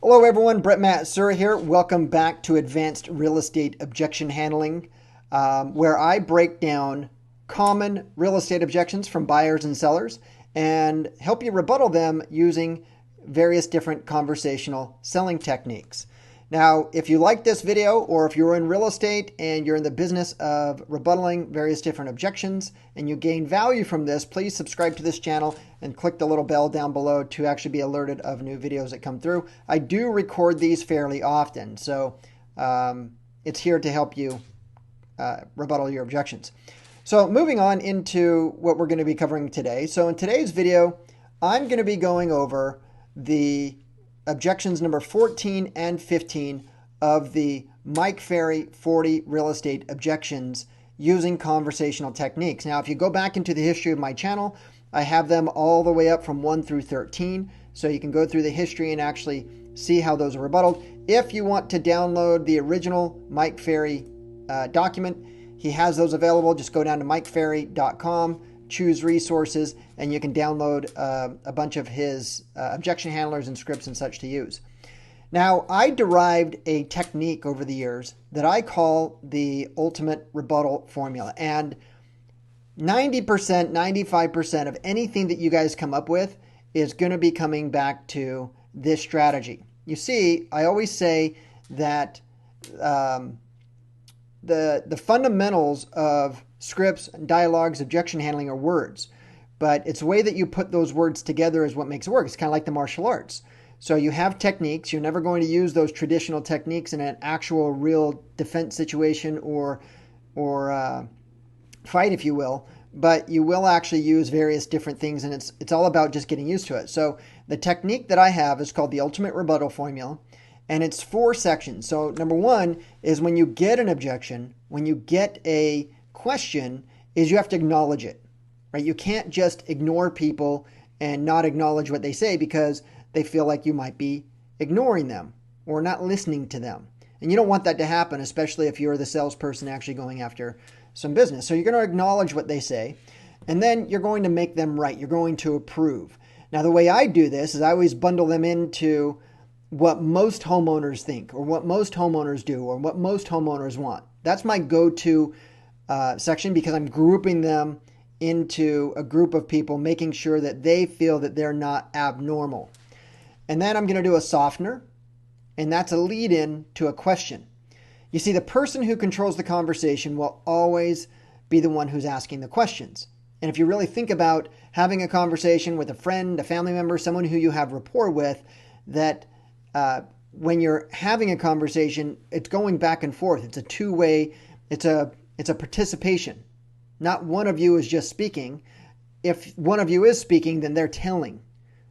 Hello everyone, Brett Matsura here. Welcome back to Advanced Real Estate Objection Handling, where I break down common real estate objections from buyers and sellers and help you rebuttal them using various different conversational selling techniques. Now, if you like this video, or if you're in real estate and you're in the business of rebuttaling various different objections and you gain value from this, please subscribe to this channel and click the little bell down below to actually be alerted of new videos that come through. I do record these fairly often, so it's here to help you rebuttal your objections. So moving on into what we're going to be covering today. So in today's video, I'm going to be going over the objections number 14 and 15 of the Mike Ferry 40 real estate objections using conversational techniques. Now, if you go back into the history of my channel, I have them all the way up from 1 through 13. So you can go through the history and actually see how those are rebutted. If you want to download the original Mike Ferry document, he has those available. Just go down to mikeferry.com, choose resources, and you can download a bunch of his objection handlers and scripts and such to use. Now, I derived a technique over the years that I call the ultimate rebuttal formula. And 90%, 95% of anything that you guys come up with is going to be coming back to this strategy. You see, I always say that the fundamentals of scripts, dialogues, objection handling are words, but it's the way that you put those words together is what makes it work. It's kind of like the martial arts. So you have techniques. You're never going to use those traditional techniques in an actual real defense situation or fight, if you will, but you will actually use various different things, and it's all about just getting used to it. So the technique that I have is called the ultimate rebuttal formula, and it's 4 sections. So number 1 is when you get an objection, when you get a question, is you have to acknowledge it, right? You can't just ignore people and not acknowledge what they say because they feel like you might be ignoring them or not listening to them. And you don't want that to happen, especially if you're the salesperson actually going after some business. So you're going to acknowledge what they say, and then you're going to make them right. You're going to approve. Now, the way I do this is I always bundle them into what most homeowners think, or what most homeowners do, or what most homeowners want. That's my go-to section, because I'm grouping them into a group of people, making sure that they feel that they're not abnormal. And then I'm going to do a softener, and that's a lead-in to a question. You see, the person who controls the conversation will always be the one who's asking the questions. And if you really think about having a conversation with a friend, a family member, someone who you have rapport with, that when you're having a conversation, it's going back and forth. It's a two-way, it's a participation. Not one of you is just speaking. If one of you is speaking, then they're telling.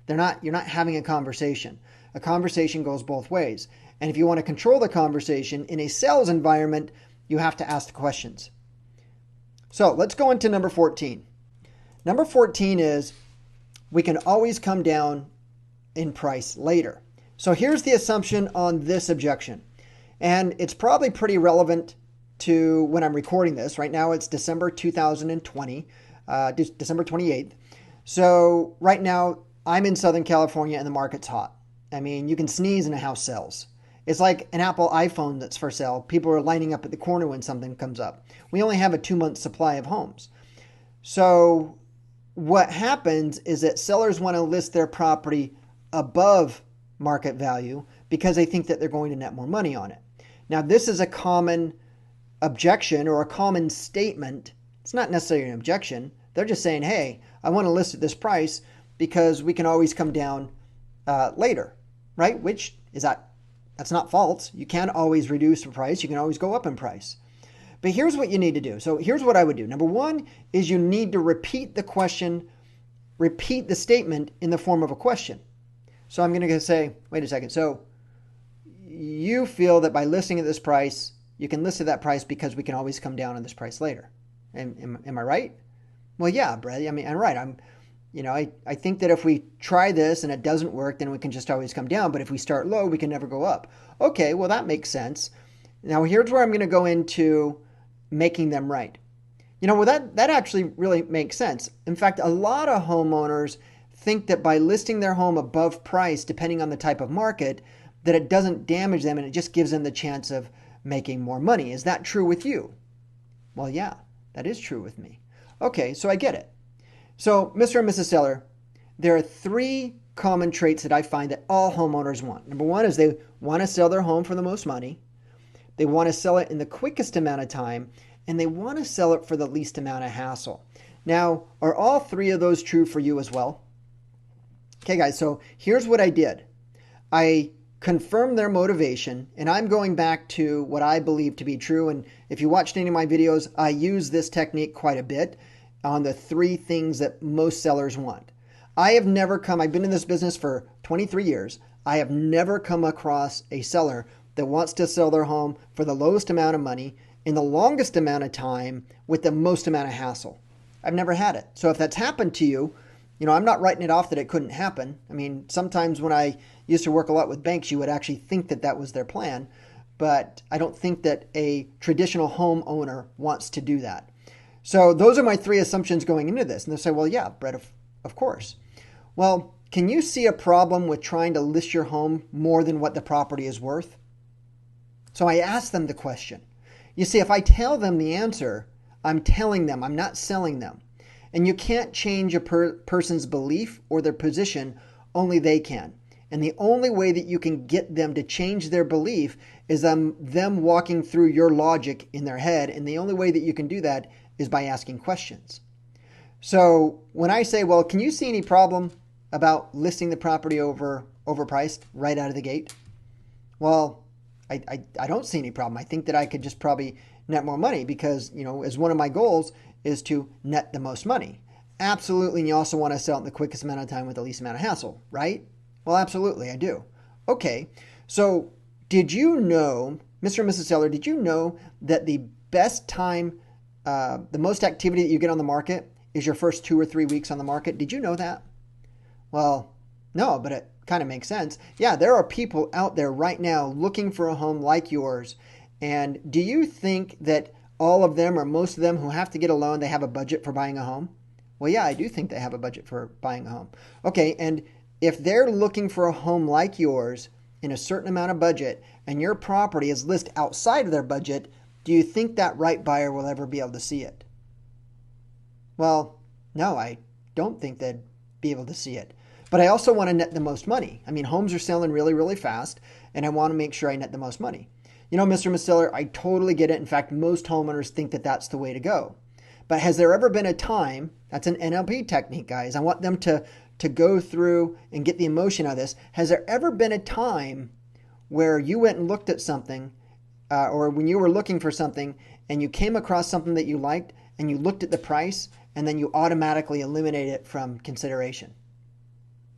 You're not having a conversation. A conversation goes both ways. And if you want to control the conversation in a sales environment, you have to ask the questions. So let's go into number 14. Number 14 is we can always come down in price later. So here's the assumption on this objection. And it's probably pretty relevant to when I'm recording this. Right now it's December 2020, December 28th. So right now I'm in Southern California and the market's hot. I mean, you can sneeze and a house sells. It's like an Apple iPhone that's for sale. People are lining up at the corner when something comes up. We only have a 2-month supply of homes. So what happens is that sellers want to list their property above market value because they think that they're going to net more money on it. Now, this is a common objection or a common statement. It's not necessarily an objection. They're just saying, hey, I want to list at this price because we can always come down later, right? Which is that's not false. You can always reduce the price. You can always go up in price. But here's what you need to do. So here's what I would do. Number 1 is you need to repeat the question, repeat the statement in the form of a question. So I'm going to say, wait a second. So you feel that by listing at this price, you can list at that price because we can always come down on this price later. Am I right? Well, yeah, Brett. I mean, I'm right. I think that if we try this and it doesn't work, then we can just always come down. But if we start low, we can never go up. Okay, well, that makes sense. Now, here's where I'm going to go into making them right. Well, that actually really makes sense. In fact, a lot of homeowners think that by listing their home above price, depending on the type of market, that it doesn't damage them and it just gives them the chance of making more money. Is that true with you? Well, yeah, that is true with me. Okay, so I get it. So, Mr. and Mrs. Seller, there are 3 common traits that I find that all homeowners want. Number 1 is they want to sell their home for the most money. They want to sell it in the quickest amount of time, and they want to sell it for the least amount of hassle. Now, are all 3 of those true for you as well? Okay, guys, so here's what I did. I confirmed their motivation, and I'm going back to what I believe to be true. And if you watched any of my videos, I use this technique quite a bit on the 3 things that most sellers want. I've been in this business for 23 years. I have never come across a seller that wants to sell their home for the lowest amount of money in the longest amount of time with the most amount of hassle. I've never had it. So if that's happened to you, I'm not writing it off that it couldn't happen. I mean, sometimes when I used to work a lot with banks, you would actually think that that was their plan. But I don't think that a traditional homeowner wants to do that. So those are my 3 assumptions going into this. And they'll say, well, yeah, Brett, of course. Well, can you see a problem with trying to list your home more than what the property is worth? So I asked them the question. You see, if I tell them the answer, I'm telling them, I'm not selling them. And you can't change a person's belief or their position, only they can. And the only way that you can get them to change their belief is them walking through your logic in their head. And the only way that you can do that is by asking questions. So when I say, well, can you see any problem about listing the property overpriced right out of the gate? Well, I don't see any problem. I think that I could just probably net more money because, as one of my goals is to net the most money. Absolutely. And you also want to sell it in the quickest amount of time with the least amount of hassle, right? Well, absolutely, I do. Okay. So did you know, Mr. and Mrs. Seller, did you know that the best time, the most activity that you get on the market is your first 2 or 3 weeks on the market? Did you know that? Well, no, but it kind of makes sense. Yeah, there are people out there right now looking for a home like yours. And do you think that all of them or most of them who have to get a loan, they have a budget for buying a home? Well, yeah, I do think they have a budget for buying a home. Okay, and if they're looking for a home like yours in a certain amount of budget and your property is listed outside of their budget, do you think that right buyer will ever be able to see it? Well, no, I don't think they'd be able to see it. But I also want to net the most money. I mean, homes are selling really, really fast, and I want to make sure I net the most money. Mr. and Mrs. Seller, I totally get it. In fact, most homeowners think that that's the way to go. But has there ever been a time, that's an NLP technique, guys. I want them to go through and get the emotion out of this. Has there ever been a time where you went and looked at something or when you were looking for something and you came across something that you liked and you looked at the price and then you automatically eliminate it from consideration?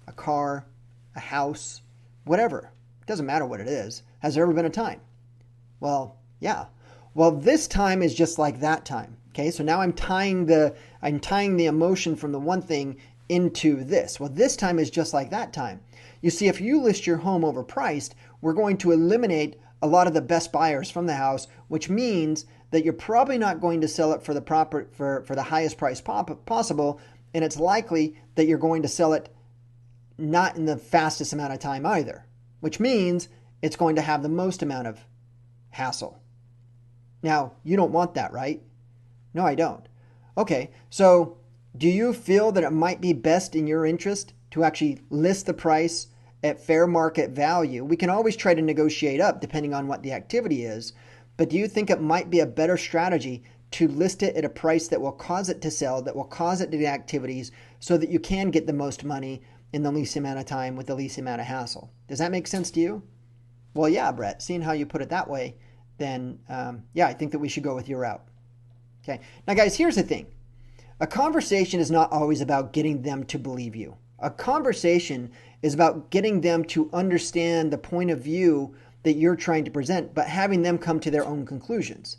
A car, a house, whatever. It doesn't matter what it is. Has there ever been a time? Well, yeah. Well, this time is just like that time. Okay, so now I'm tying the emotion from the one thing into this. Well, this time is just like that time. You see, if you list your home overpriced, we're going to eliminate a lot of the best buyers from the house, which means that you're probably not going to sell it for the highest price possible, and it's likely that you're going to sell it not in the fastest amount of time either, which means it's going to have the most amount of hassle. Now, you don't want that, right? No, I don't. Okay, so do you feel that it might be best in your interest to actually list the price at fair market value? We can always try to negotiate up depending on what the activity is, but do you think it might be a better strategy to list it at a price that will cause it to sell, that will cause it to do activities so that you can get the most money in the least amount of time with the least amount of hassle? Does that make sense to you? Well, yeah, Brett, seeing how you put it that way, then I think that we should go with your route. Okay. Now, guys, here's the thing. A conversation is not always about getting them to believe you. A conversation is about getting them to understand the point of view that you're trying to present, but having them come to their own conclusions.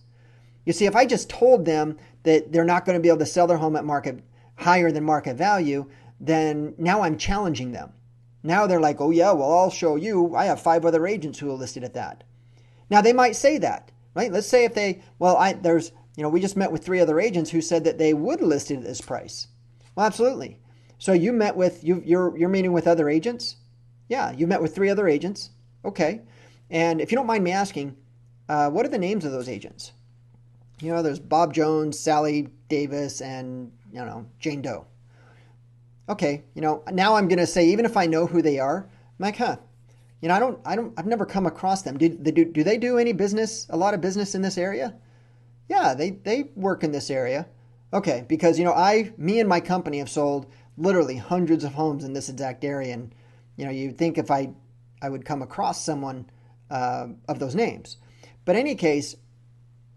You see, if I just told them that they're not going to be able to sell their home at market higher than market value, then now I'm challenging them. Now they're like, oh yeah, well, I'll show you. I have 5 other agents who will list it at that. Now they might say that, right? Let's say if they, we just met with 3 other agents who said that they would list it at this price. Well, absolutely. So you're meeting with other agents? Yeah, you met with 3 other agents. Okay. And if you don't mind me asking, what are the names of those agents? There's Bob Jones, Sally Davis, and, Jane Doe. Okay. Now I'm going to say, even if I know who they are, I'm like, I've never come across them. Do they do any business, a lot of business in this area? Yeah, they work in this area. Okay. Because, me and my company have sold literally hundreds of homes in this exact area. And, you'd think if I would come across someone of those names. But in any case,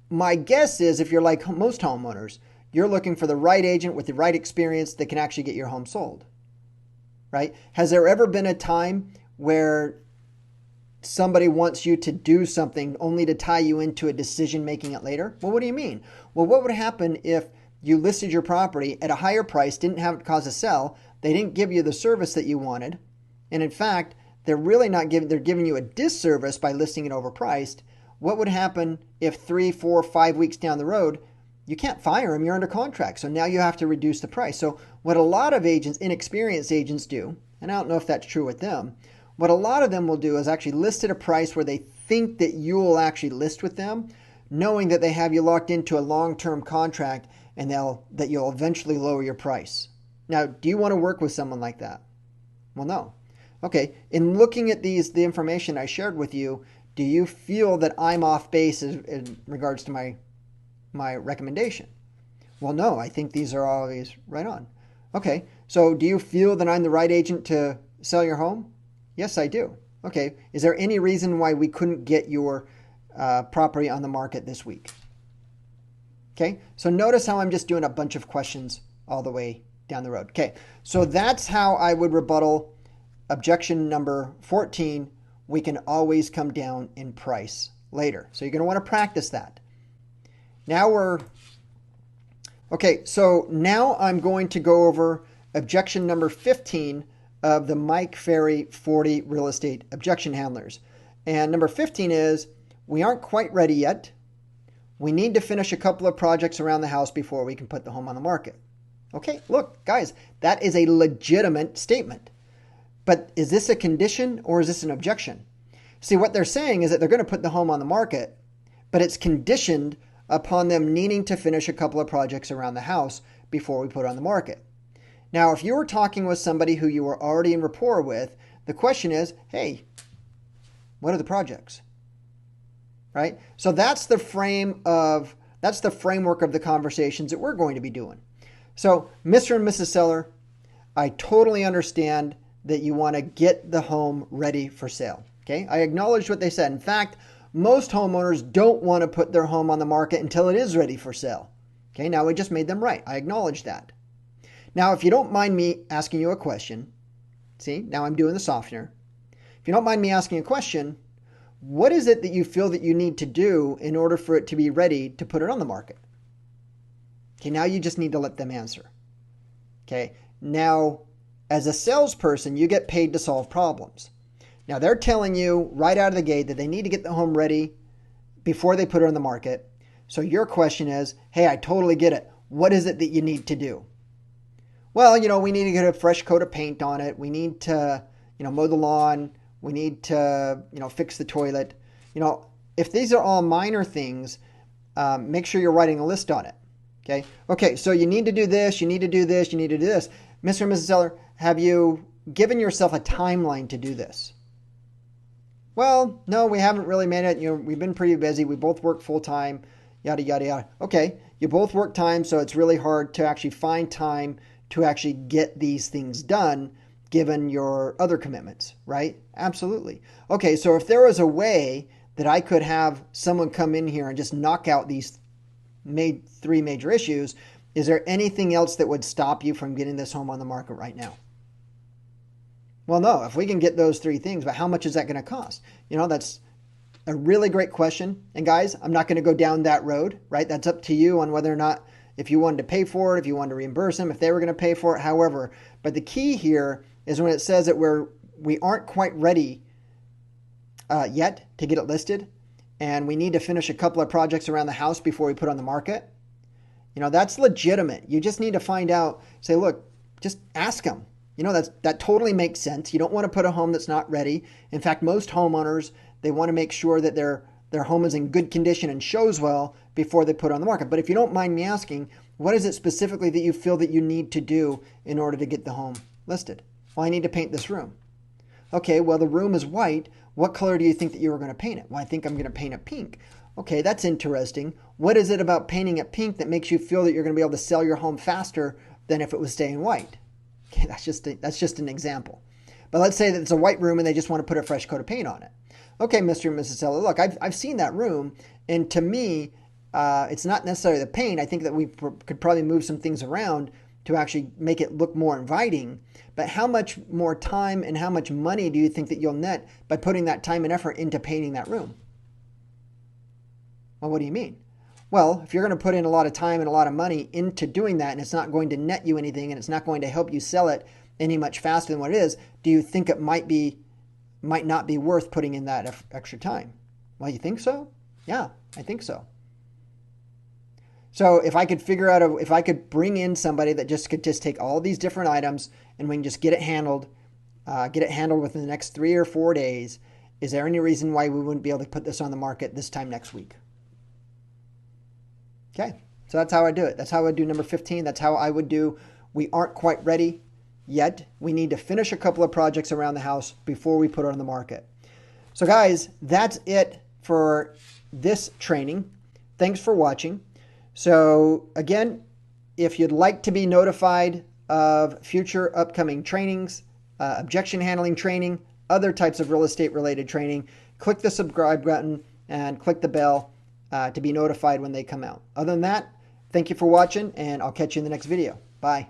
my guess is if you're like most homeowners, you're looking for the right agent with the right experience that can actually get your home sold, right? Has there ever been a time where somebody wants you to do something only to tie you into a decision making it later? Well, what do you mean? Well, what would happen if you listed your property at a higher price, didn't have it cause a sell, they didn't give you the service that you wanted, and in fact, they're giving you a disservice by listing it overpriced? What would happen if 3, 4, 5 weeks down the road, you can't fire them, you're under contract, so now you have to reduce the price? So what a lot of agents, inexperienced agents do, and I don't know if that's true with them, what a lot of them will do is actually list at a price where they think that you will actually list with them, knowing that they have you locked into a long-term contract and that you'll eventually lower your price. Now, do you want to work with someone like that? Well, no. Okay, in looking at the information I shared with you, do you feel that I'm off base in regards to my recommendation? Well, no, I think these are always right on. Okay, so do you feel that I'm the right agent to sell your home? Yes, I do. Okay, is there any reason why we couldn't get your property on the market this week? Okay, so notice how I'm just doing a bunch of questions all the way down the road. Okay, so that's how I would rebuttal objection number 14. We can always come down in price later. So you're going to want to practice that. So now I'm going to go over objection number 15 of the Mike Ferry 40 real estate objection handlers. And number 15 is, we aren't quite ready yet. We need to finish a couple of projects around the house before we can put the home on the market. Okay, look, guys, that is a legitimate statement. But is this a condition or is this an objection? See, what they're saying is that they're going to put the home on the market, but it's conditioned upon them needing to finish a couple of projects around the house before we put it on the market. Now, if you were talking with somebody who you were already in rapport with, the question is, hey, what are the projects? Right? So that's the framework of the conversations that we're going to be doing. So, Mr. and Mrs. Seller, I totally understand that you want to get the home ready for sale. Okay? I acknowledge what they said. In fact, most homeowners don't want to put their home on the market until it is ready for sale. Okay? Now we just made them right. I acknowledge that. Now, if you don't mind me asking you a question, see, now I'm doing the softener. If you don't mind me asking a question, what is it that you feel that you need to do in order for it to be ready to put it on the market? Okay, now you just need to let them answer. Okay, now as a salesperson, you get paid to solve problems. Now they're telling you right out of the gate that they need to get the home ready before they put it on the market. So your question is, hey, I totally get it. What is it that you need to do? Well, we need to get a fresh coat of paint on it. We need to, mow the lawn. We need to, fix the toilet. If these are all minor things, make sure you're writing a list on it. Okay, so you need to do this, you need to do this, you need to do this. Mr. and Mrs. Seller, have you given yourself a timeline to do this? Well, no, we haven't really made it. We've been pretty busy. We both work full time, yada, yada, yada. Okay, you both work time, so it's really hard to actually find time to actually get these things done given your other commitments, right? Absolutely. Okay, so if there was a way that I could have someone come in here and just knock out these three major issues, is there anything else that would stop you from getting this home on the market right now? Well, no, if we can get those three things, but how much is that going to cost? That's a really great question. And guys, I'm not going to go down that road, right? That's up to you on whether or not, if you wanted to pay for it, if you wanted to reimburse them, if they were going to pay for it, however. But the key here is when it says that we aren't quite ready yet to get it listed, and we need to finish a couple of projects around the house before we put it on the market, that's legitimate. You just need to find out, say, look, just ask them. that totally makes sense. You don't want to put a home that's not ready. In fact, most homeowners, they want to make sure that their home is in good condition and shows well before they put it on the market. But if you don't mind me asking, what is it specifically that you feel that you need to do in order to get the home listed? Well, I need to paint this room. Okay, well, the room is white. What color do you think that you were going to paint it? Well, I think I'm going to paint it pink. Okay, that's interesting. What is it about painting it pink that makes you feel that you're going to be able to sell your home faster than if it was staying white? Okay, that's just an example. But let's say that it's a white room and they just want to put a fresh coat of paint on it. Okay, Mr. and Mrs. Seller, look, I've seen that room, and to me, it's not necessarily the paint. I think that we could probably move some things around to actually make it look more inviting. But how much more time and how much money do you think that you'll net by putting that time and effort into painting that room? Well, what do you mean? Well, if you're going to put in a lot of time and a lot of money into doing that, and it's not going to net you anything, and it's not going to help you sell it any much faster than what it is, do you think it might not be worth putting in that extra time? Well, you think so? Yeah, I think so. So if I could if I could bring in somebody that could take all these different items and we can just get it handled within the next 3 or 4 days, is there any reason why we wouldn't be able to put this on the market this time next week? Okay, so that's how I do it. That's how I would do number 15. That's how I would do, we aren't quite ready yet. We need to finish a couple of projects around the house before we put it on the market. So guys, that's it for this training. Thanks for watching. So again, if you'd like to be notified of future upcoming trainings, objection handling training, other types of real estate related training, click the subscribe button and click the bell to be notified when they come out. Other than that, thank you for watching, and I'll catch you in the next video. Bye.